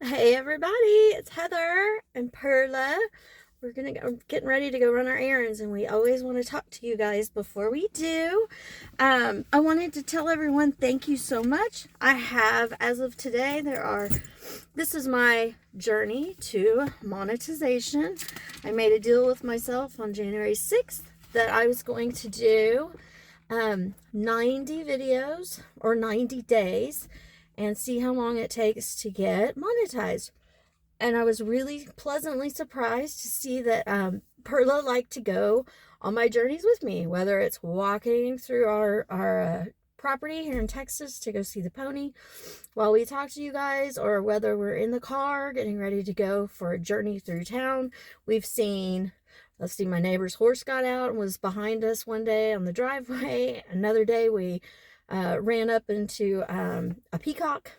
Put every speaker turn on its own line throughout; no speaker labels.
Hey everybody, it's Heather and Perla. We're getting ready to go run our errands, and we always want to talk to you guys before we do. I wanted to tell everyone thank you so much. I have, as of today, this is my journey to monetization. I made a deal with myself on January 6th that I was going to do 90 videos or 90 days and see how long it takes to get monetized. And I was really pleasantly surprised to see that Perla liked to go on my journeys with me, whether it's walking through our property here in Texas to go see the pony while we talk to you guys, or whether we're in the car getting ready to go for a journey through town. We've seen, let's see, my neighbor's horse got out and was behind us one day on the driveway. Another day we ran up into a peacock.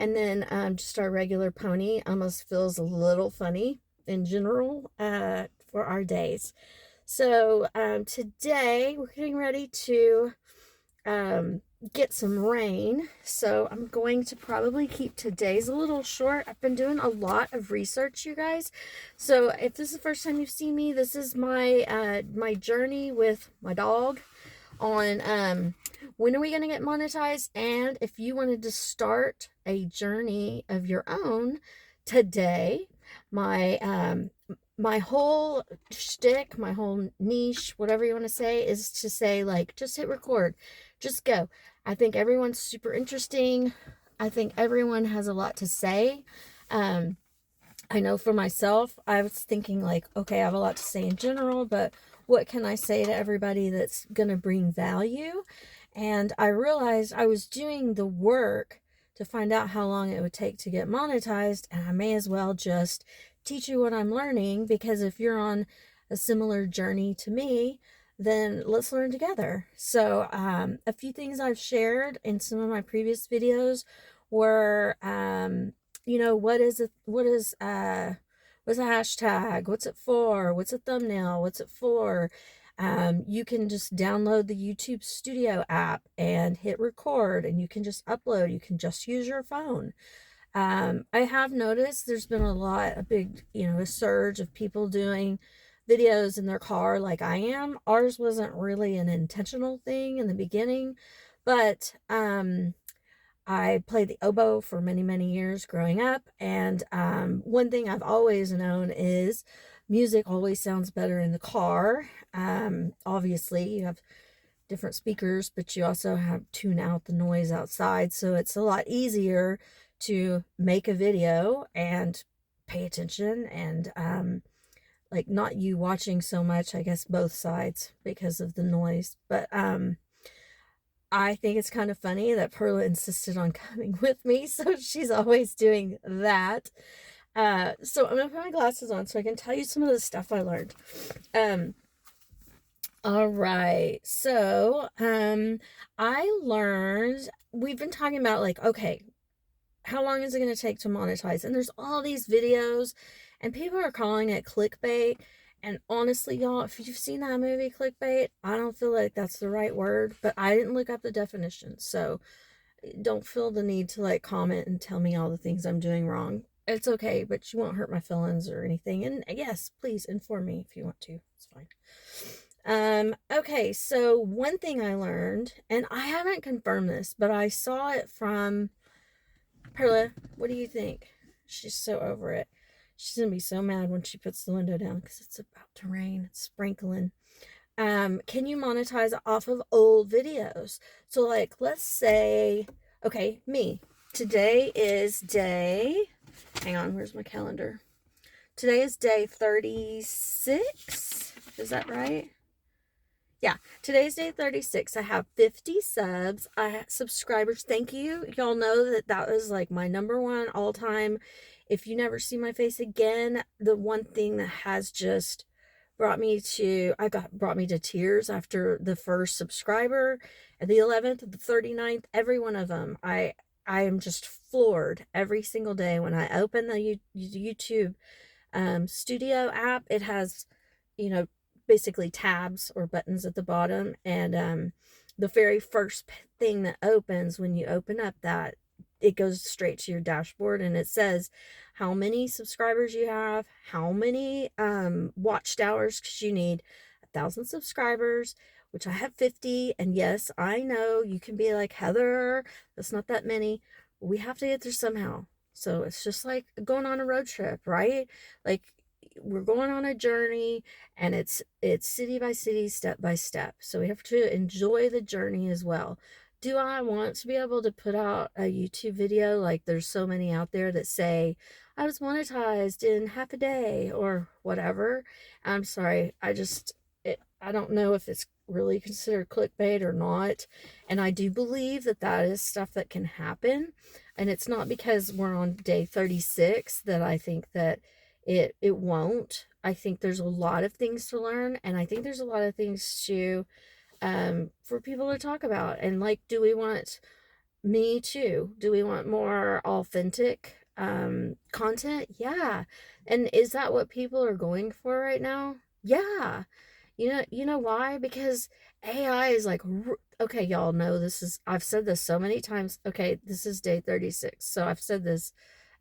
And then just our regular pony almost feels a little funny in general for our days. So today we're getting ready to get some rain. So I'm going to probably keep today's a little short. I've been doing a lot of research, you guys. So if this is the first time you've seen me, this is my journey with my dog on when are we going to get monetized, and if you wanted to start a journey of your own today. My whole shtick, my whole niche, whatever you want to say, is to say, like, just hit record, just go. I think everyone's super interesting. I think everyone has a lot to say. I know for myself, I was thinking, like, okay, I have a lot to say in general, but what can I say to everybody that's going to bring value? And I realized I was doing the work to find out how long it would take to get monetized, and I may as well just teach you what I'm learning, because if you're on a similar journey to me, then let's learn together. So a few things I've shared in some of my previous videos were what's a hashtag, what's it for, what's a thumbnail, what's it for. You can just download the YouTube Studio app and hit record, and you can just upload. You can just use your phone. I have noticed there's been a big, a surge of people doing videos in their car like I am. Ours wasn't really an intentional thing in the beginning, but I played the oboe for many, many years growing up. And one thing I've always known is music always sounds better in the car. Obviously, you have different speakers, but you also have tune out the noise outside. So it's a lot easier to make a video and pay attention, and like, not you watching so much, I guess both sides, because of the noise. But I think it's kind of funny that Perla insisted on coming with me, so she's always doing that. So I'm gonna put my glasses on so I can tell you some of the stuff I learned. All right. So I learned, we've been talking about, like, okay, how long is it going to take to monetize? And there's all these videos, and people are calling it clickbait. And honestly, y'all, if you've seen that movie Clickbait, I don't feel like that's the right word, but I didn't look up the definition. So don't feel the need to, like, comment and tell me all the things I'm doing wrong. It's okay, but you won't hurt my feelings or anything. And yes, please inform me if you want to. It's fine. Okay, so one thing I learned, and I haven't confirmed this, but I saw it from Perla. What do you think? She's so over it. She's gonna be so mad when she puts the window down because it's about to rain. It's sprinkling. Can you monetize off of old videos? So, like, let's say, okay, me. Today is day, hang on, where's my calendar? Today is day 36. Is that right? Yeah, today's day 36. I have 50 subs. I have subscribers. Thank you. Y'all know that was like my number one all time. If you never see my face again, the one thing that has just brought me to tears after the first subscriber, and the 11th, the 39th, every one of them. I am just floored every single day when I open the YouTube Studio app. It has, basically tabs or buttons at the bottom, and the very first thing that opens when you open up that it goes straight to your dashboard, and it says how many subscribers you have, how many watched hours, because you need 1,000 subscribers, which I have 50. And yes, I know you can be like, Heather, that's not that many. We have to get there somehow. So it's just like going on a road trip, right? Like, we're going on a journey, and it's city by city, step by step. So we have to enjoy the journey as well. Do I want to be able to put out a YouTube video? Like, there's so many out there that say, I was monetized in half a day or whatever. I'm sorry. I don't know if it's really considered clickbait or not. And I do believe that that is stuff that can happen. And it's not because we're on day 36 that I think that it won't. I think there's a lot of things to learn, and I think there's a lot of things to for people to talk about. And like, do we want me too? Do we want more authentic content? Yeah. And is that what people are going for right now? Yeah. You know why? Because AI is like, okay, y'all know this is, I've said this so many times. Okay, this is day 36. So I've said this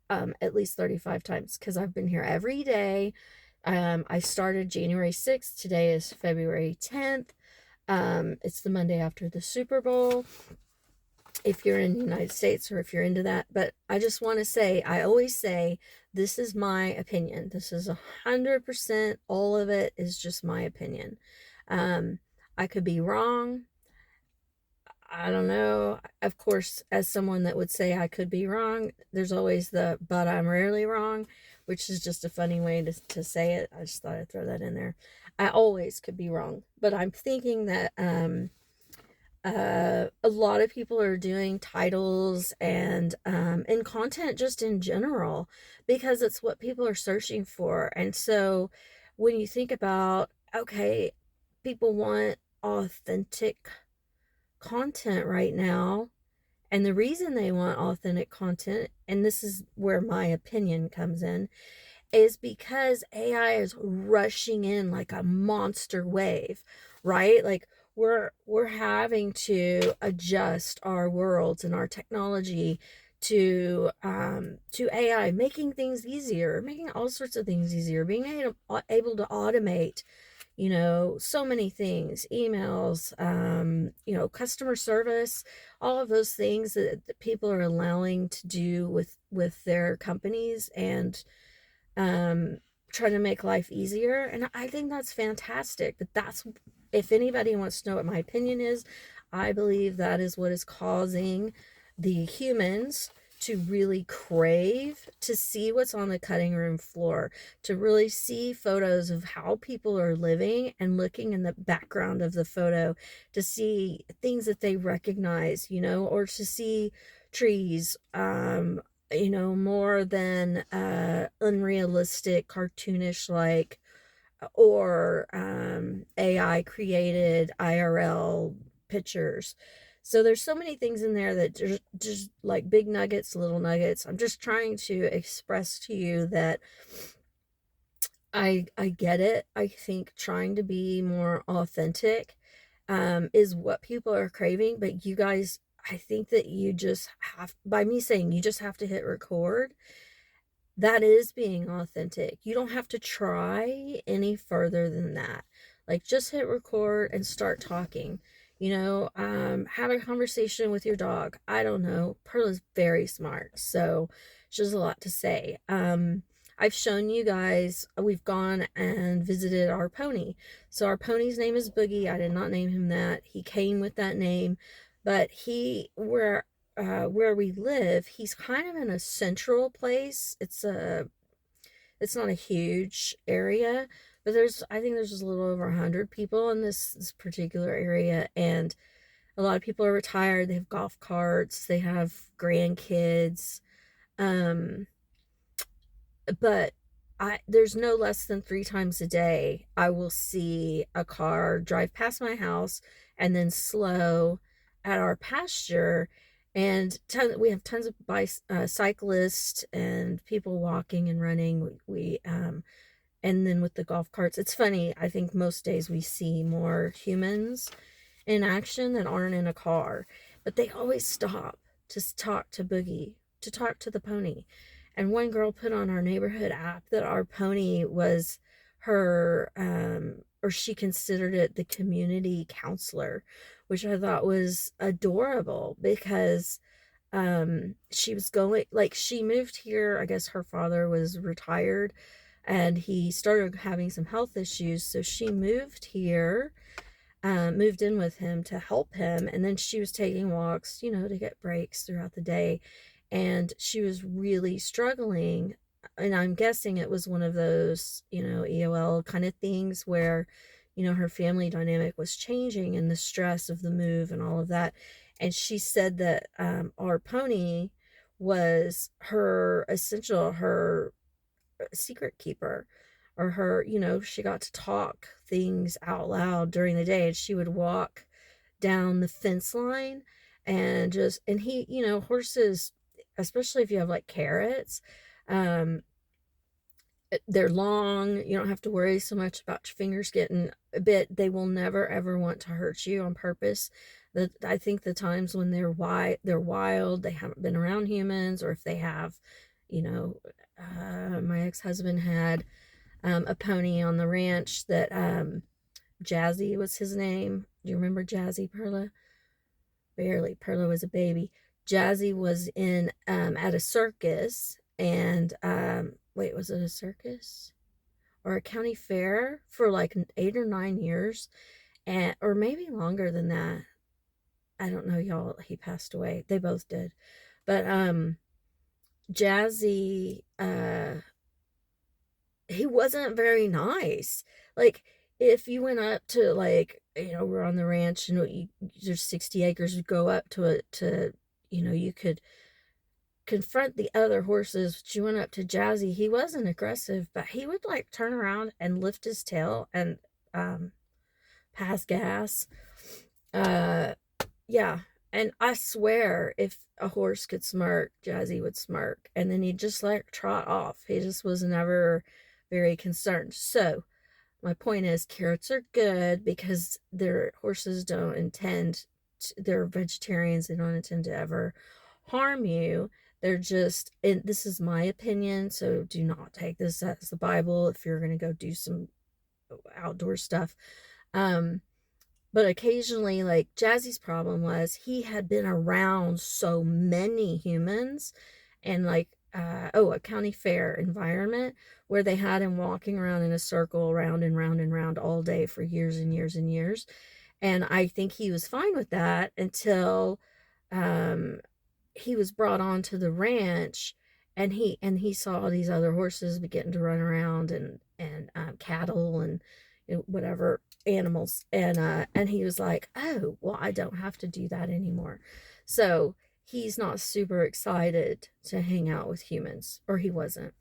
at least 35 times because I've been here every day. I started January 6th. Today is February 10th. It's the Monday after the Super Bowl, if you're in the United States or if you're into that. But I just want to say, I always say, this is my opinion. This is 100%, all of it is just my opinion. I could be wrong. I don't know. Of course, as someone that would say I could be wrong, there's always the, but I'm rarely wrong, which is just a funny way to say it. I just thought I'd throw that in there. I always could be wrong, but I'm thinking that a lot of people are doing titles and content just in general because it's what people are searching for. And so when you think about, okay, people want authentic content right now, and the reason they want authentic content, and this is where my opinion comes in, is because AI is rushing in like a monster wave, right? Like, we're having to adjust our worlds and our technology to AI, making things easier, making all sorts of things easier, being able to automate, so many things, emails, customer service, all of those things that people are allowing to do with their companies, and trying to make life easier. And I think that's fantastic. But that's, if anybody wants to know what my opinion is, I believe that is what is causing the humans to really crave to see what's on the cutting room floor, to really see photos of how people are living and looking in the background of the photo to see things that they recognize, or to see trees, more than unrealistic, cartoonish, like, or AI created IRL pictures. So there's so many things in there that just like big nuggets, little nuggets. I'm just trying to express to you that I get it. I think trying to be more authentic is what people are craving. But you guys, I think that you just have, by me saying you just have to hit record, that is being authentic. You don't have to try any further than that. Like, just hit record and start talking. Have a conversation with your dog. I don't know. Perla's very smart, so she has a lot to say. I've shown you guys, we've gone and visited our pony. So our pony's name is Boogie. I did not name him that. He came with that name, but where we live, he's kind of in a central place. It's not a huge area, but I think there's just a little over 100 people in this particular area, and a lot of people are retired. They have golf carts, they have grandkids, but there's no less than 3 times a day I will see a car drive past my house and then slow at our pasture. And we have tons of cyclists and people walking and running. And then with the golf carts, it's funny. I think most days we see more humans in action that aren't in a car, but they always stop. to talk to Boogie, to talk to the pony. And one girl put on our neighborhood app that our pony was her, or she considered it the community counselor, which I thought was adorable because she was going, like, she moved here. I guess her father was retired and he started having some health issues. So she moved here, moved in with him to help him. And then she was taking walks, you know, to get breaks throughout the day. And she was really struggling. And I'm guessing it was one of those, you know, EOL kind of things where, you know, her family dynamic was changing and the stress of the move and all of that. And she said that our pony was her essential, her secret keeper, or her, you know, she got to talk things out loud during the day. And she would walk down the fence line and just, and he, you know, horses, especially if you have like carrots, um, they're long. You don't have to worry so much about your fingers getting bit. They will never ever want to hurt you on purpose. I think the times when they're wild, they haven't been around humans, or if they have, you know, my ex-husband had a pony on the ranch that Jazzy was his name. Do you remember Jazzy, Perla? Barely. Perla was a baby. Jazzy was in at a circus, and wait, was it a circus or a county fair for like 8 or 9 years, and or maybe longer than that. I don't know, y'all. He passed away. They both did. But Jazzy, he wasn't very nice. Like, if you went up to, like, you know, we're on the ranch and there's 60 acres, you go up to it to, you know, you could confront the other horses. But you went up to Jazzy, he wasn't aggressive, but he would like turn around and lift his tail and pass gas. Yeah. And I swear, if a horse could smirk, Jazzy would smirk. And then he'd just like trot off. He just was never very concerned. So my point is, carrots are good because their horses don't intend they're vegetarians. They don't intend to ever harm you. They're just, and this is my opinion, so do not take this as the Bible if you're going to go do some outdoor stuff. But occasionally, like, Jazzy's problem was he had been around so many humans, and like, a county fair environment where they had him walking around in a circle, round and round and round all day for years and years and years. And I think he was fine with that until he was brought onto the ranch, and he saw these other horses beginning to run around, and cattle and, you know, whatever animals, and he was like, oh well, I don't have to do that anymore. So he's not super excited to hang out with humans, or he wasn't.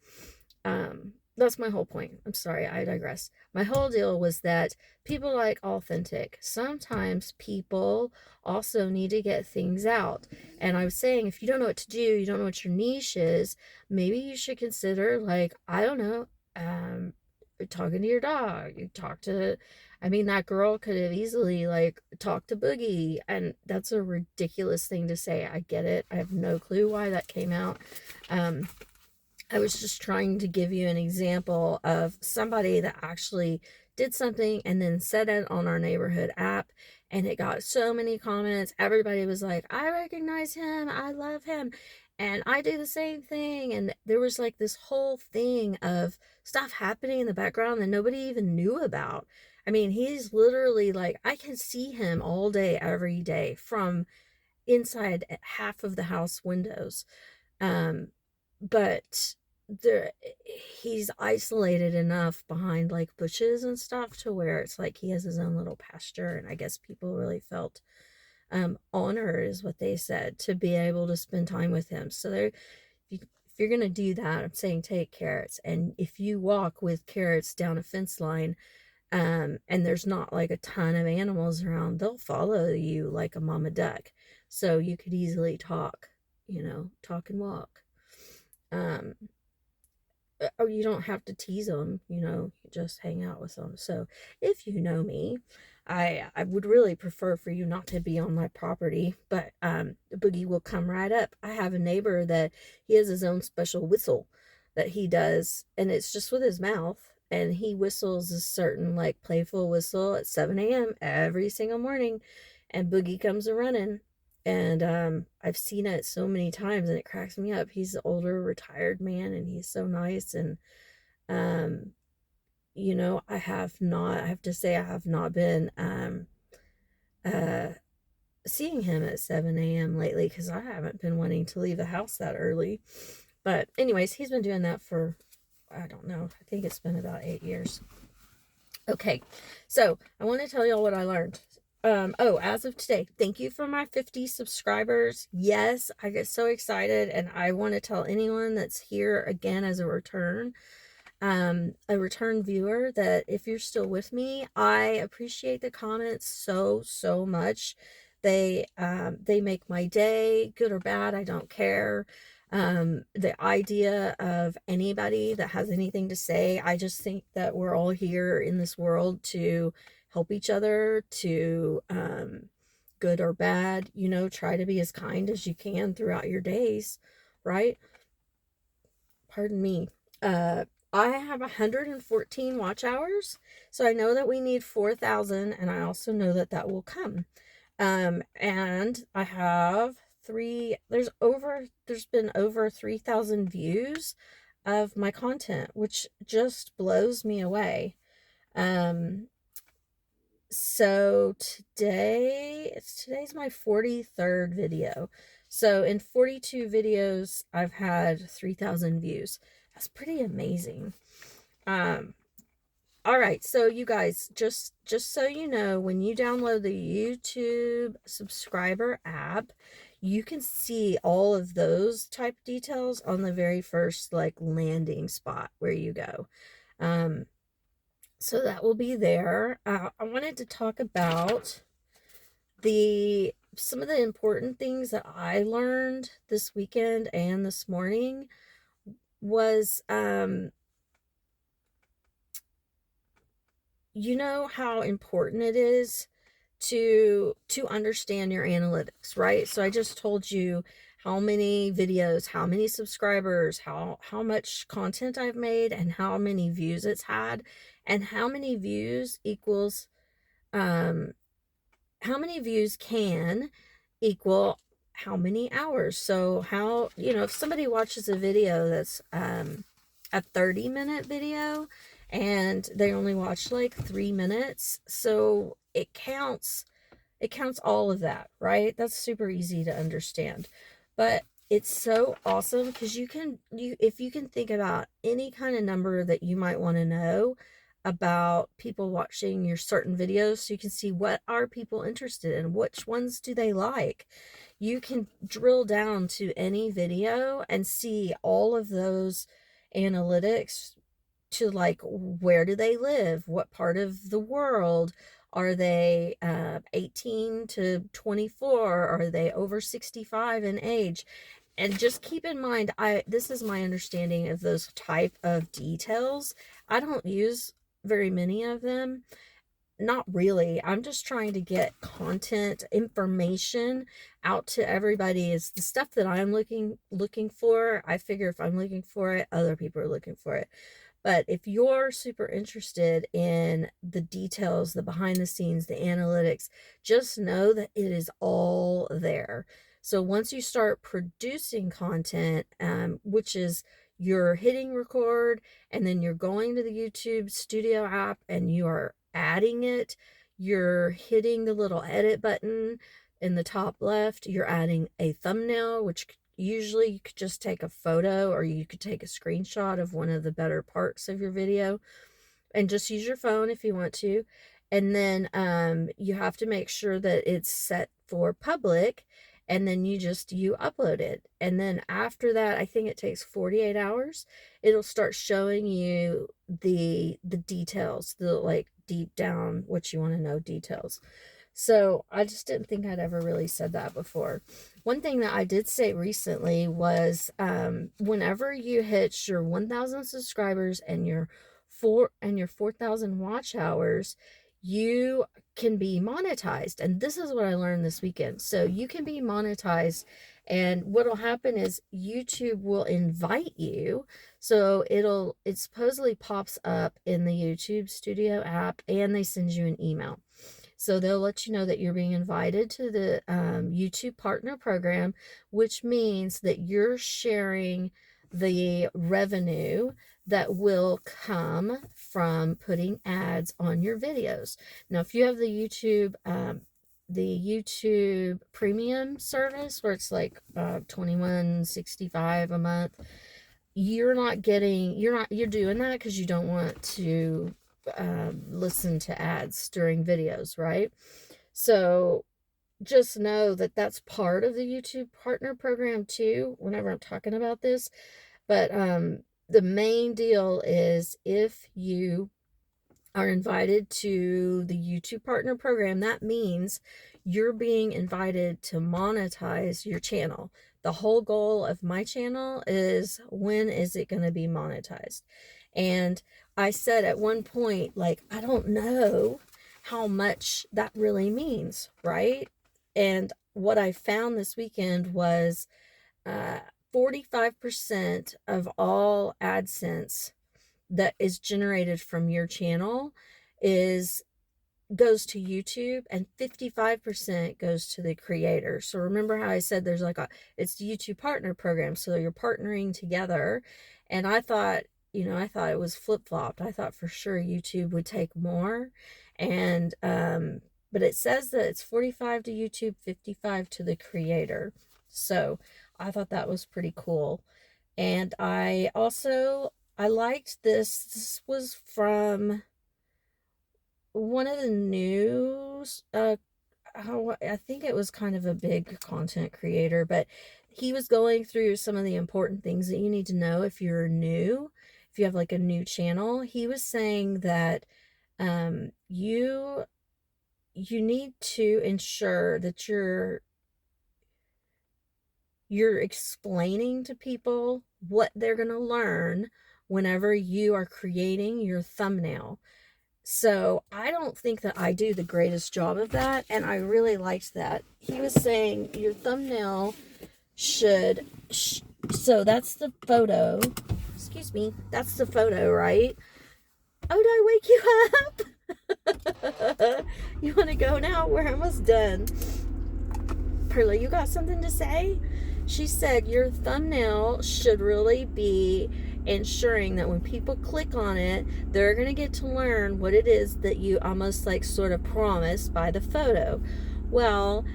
That's my whole point. I'm sorry, I digress. My whole deal was that people like authentic. Sometimes people also need to get things out. And I was saying, if you don't know what to do, you don't know what your niche is, maybe you should consider, like, I don't know, talking to your dog. You talk to, I mean, that girl could have easily, like, talked to Boogie. And that's a ridiculous thing to say. I get it. I have no clue why that came out. I was just trying to give you an example of somebody that actually did something and then said it on our neighborhood app, and it got so many comments. Everybody was like, I recognize him, I love him, and I do the same thing. And there was like this whole thing of stuff happening in the background that nobody even knew about. I mean, he's literally like, I can see him all day, every day from inside half of the house windows. But there, he's isolated enough behind like bushes and stuff to where it's like he has his own little pasture. And I guess people really felt honored, is what they said, to be able to spend time with him. So there, if you're gonna do that, I'm saying take carrots. And if you walk with carrots down a fence line, and there's not like a ton of animals around, they'll follow you like a mama duck. So you could easily talk, you know, talk and walk. or you don't have to tease them, just hang out with them. So if you know me, I would really prefer for you not to be on my property, but Boogie will come right up. I have a neighbor that he has his own special whistle that he does, and it's just with his mouth, and he whistles a certain like playful whistle at 7 a.m. every single morning, and Boogie comes a running. And I've seen it so many times and it cracks me up. He's an older retired man and he's so nice. And um I have to say I have not been uh seeing him at 7 a.m. lately because I haven't been wanting to leave the house that early. But anyways, he's been doing that for, I don't know, I think it's been about 8 years. Okay, so I want to tell y'all what I learned. As of today, thank you for my 50 subscribers. Yes, I get so excited, and I want to tell anyone that's here again as a return viewer, that if you're still with me, I appreciate the comments so much. They make my day, good or bad, I don't care. The idea of anybody that has anything to say, I just think that we're all here in this world to help each other, to good or bad, try to be as kind as you can throughout your days, right? Pardon me. I have 114 watch hours, so I know that we need 4,000, and I also know that that will come. And I have there's been over 3,000 views of my content, which just blows me away. So today's my 43rd video. So in 42 videos, I've had 3,000 views. That's pretty amazing. All right, so you guys, just so you know, when you download the YouTube subscriber app, you can see all of those type details on the very first like landing spot where you go. So that will be there. I wanted to talk about some of the important things that I learned this weekend and this morning was, you know how important it is to understand your analytics, right? So I just told you how many videos, how many subscribers, how much content I've made, and how many views it's had, and how many views equals how many views can equal how many hours. So how, if somebody watches a video that's a 30-minute video and they only watch like 3 minutes, so it counts all of that, right? That's super easy to understand. But it's so awesome because if you can think about any kind of number that you might want to know about people watching your certain videos, so you can see what are people interested in, which ones do they like. You can drill down to any video and see all of those analytics to like, where do they live, what part of the world are they, 18 to 24, are they over 65 in age. And just keep in mind, this is my understanding of those type of details. I don't use very many of them. Not really. I'm just trying to get content information out to everybody. Is the stuff that I'm looking for. I figure if I'm looking for it, other people are looking for it. But if you're super interested in the details, the behind the scenes, the analytics, just know that it is all there. So once you start producing content, which is you're hitting record and then you're going to the YouTube Studio app and you are adding it, you're hitting the little edit button in the top left, you're adding a thumbnail, which usually you could just take a photo or you could take a screenshot of one of the better parts of your video and just use your phone if you want to. And then you have to make sure that it's set for public, and then you upload it. And then after that, I think it takes 48 hours. It'll start showing you the details, the like deep down what you want to know details. So I just didn't think I'd ever really said that before. One thing that I did say recently was whenever you hit your 1,000 subscribers and your 4,000 watch hours, you can be monetized. And this is what I learned this weekend. So you can be monetized, and what'll happen is YouTube will invite you. So it supposedly pops up in the YouTube Studio app, and they send you an email. So they'll let you know that you're being invited to the YouTube Partner Program, which means that you're sharing the revenue that will come from putting ads on your videos. Now, if you have the YouTube Premium service, where it's like $21.65 a month, you're doing that because you don't want to listen to ads during videos, right? So just know that that's part of the YouTube Partner Program too, whenever I'm talking about this. But the main deal is, if you are invited to the YouTube Partner Program, that means you're being invited to monetize your channel. The whole goal of my channel is, when is it going to be monetized? And I said at one point, like, I don't know how much that really means, right? And what I found this weekend was 45% of all AdSense that is generated from your channel goes to YouTube, and 55% goes to the creator. So remember how I said there's it's the YouTube Partner Program, so you're partnering together. And I thought it was flip-flopped. I thought for sure YouTube would take more, and but it says that it's 45 to YouTube, 55 to the creator. So I thought that was pretty cool. And I liked this. This was from one of the news. I think it was kind of a big content creator, but he was going through some of the important things that you need to know if you're new, if you have like a new channel. He was saying that you need to ensure that you're explaining to people what they're going to learn whenever you are creating your thumbnail. So I don't think that I do the greatest job of that, and I really liked that. He was saying your thumbnail should, so that's the photo. Excuse me, that's the photo, right? Oh, did I wake you up? You want to go now? We're almost done. Perla, you got something to say? She said your thumbnail should really be ensuring that when people click on it, they're going to get to learn what it is that you almost like sort of promised by the photo. Well,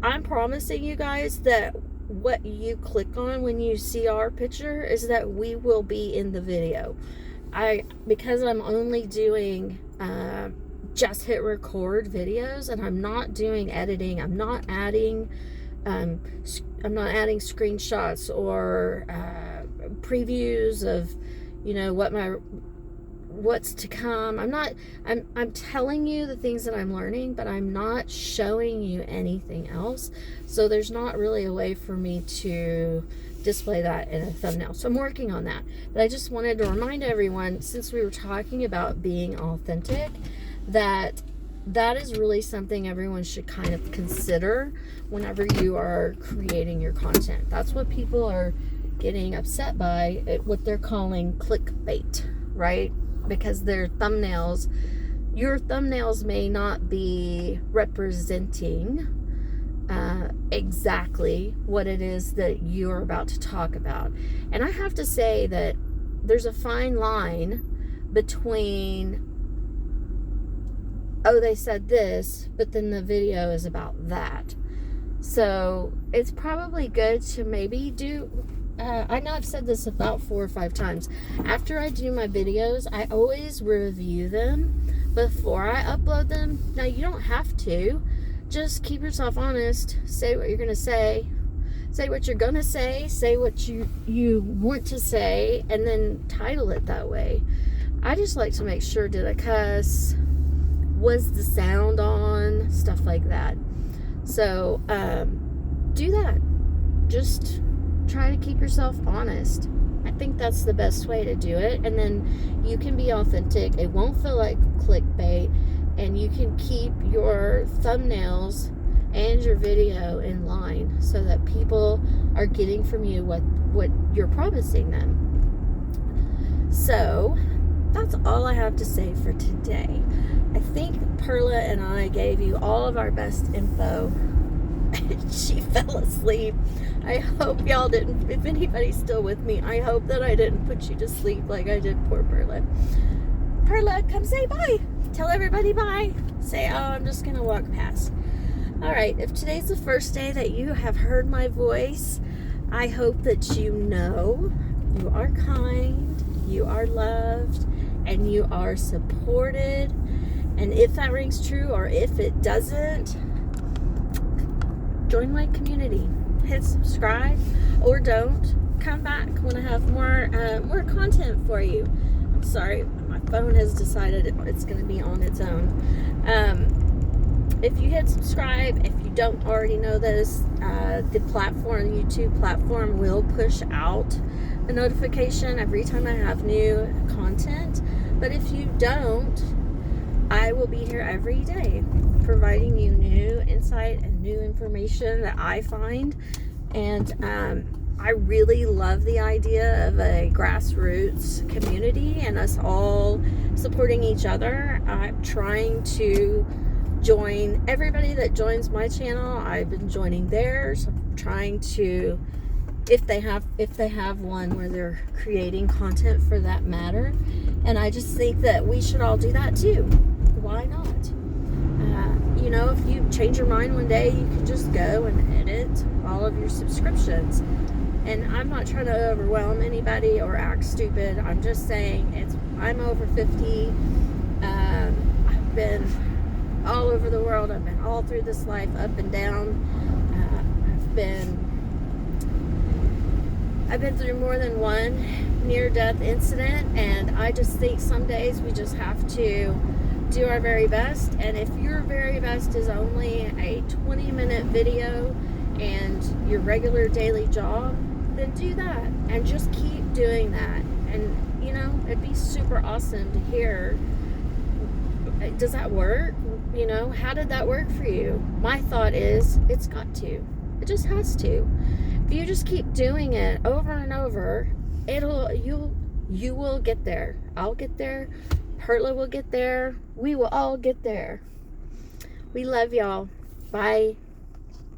I'm promising you guys that what you click on when you see our picture is that we will be in the video. Because I'm only doing just hit record videos, and I'm not doing editing, I'm not adding screenshots or previews of what's to come. I'm telling you the things that I'm learning, but I'm not showing you anything else. So there's not really a way for me to display that in a thumbnail. So I'm working on that. But I just wanted to remind everyone, since we were talking about being authentic, that is really something everyone should kind of consider whenever you are creating your content. That's what people are getting upset by, what they're calling clickbait, right? Because your thumbnails may not be representing exactly what it is that you're about to talk about. And I have to say that there's a fine line between, oh, they said this, but then the video is about that. So it's probably good to maybe do, I know I've said this about 4 or 5 times. After I do my videos, I always review them before I upload them. Now, you don't have to. Just keep yourself honest. Say what you're going to say. Say what you're going to say what you want to say, and then title it that way. I just like to make sure, did I cuss? Was the sound on? Stuff like that. So, do that. Just try to keep yourself honest. I think that's the best way to do it. And then you can be authentic. It won't feel like clickbait. And you can keep your thumbnails and your video in line so that people are getting from you what you're promising them. So that's all I have to say for today. I think Perla and I gave you all of our best info. She fell asleep. I hope y'all didn't, if anybody's still with me, I hope that I didn't put you to sleep like I did poor Perla. Perla, come say bye. Tell everybody bye. Say, oh, I'm just going to walk past. All right, if today's the first day that you have heard my voice, I hope that you know you are kind, you are loved, and you are supported. And if that rings true or if it doesn't, join my community. Hit subscribe or don't. Come back when I have more content for you. I'm sorry, my phone has decided it's going to be on its own. If you hit subscribe, if you don't already know this, the YouTube platform will push out a notification every time I have new content. But if you don't, I will be here every day providing you new insight and new information that I find. And I really love the idea of a grassroots community and us all supporting each other. I'm trying to join everybody that joins my channel. I've been joining theirs. I'm trying to, if they have one where they're creating content for that matter. And I just think that we should all do that too. Why not? You know, if you change your mind one day, you can just go and edit all of your subscriptions. And I'm not trying to overwhelm anybody or act stupid. I'm just saying I'm over 50. I've been all over the world. I've been all through this life, up and down. I've been through more than one near-death incident, and I just think some days we just have to do our very best. And if your very best is only a 20-minute video and your regular daily job, then do that and just keep doing that. And you know, it'd be super awesome to hear, does that work? You know, how did that work for you? My thought is it's got to. It just has to. If you just keep doing it over and over, you will get there. I'll get there. Perla will get there. We will all get there. We love y'all. Bye.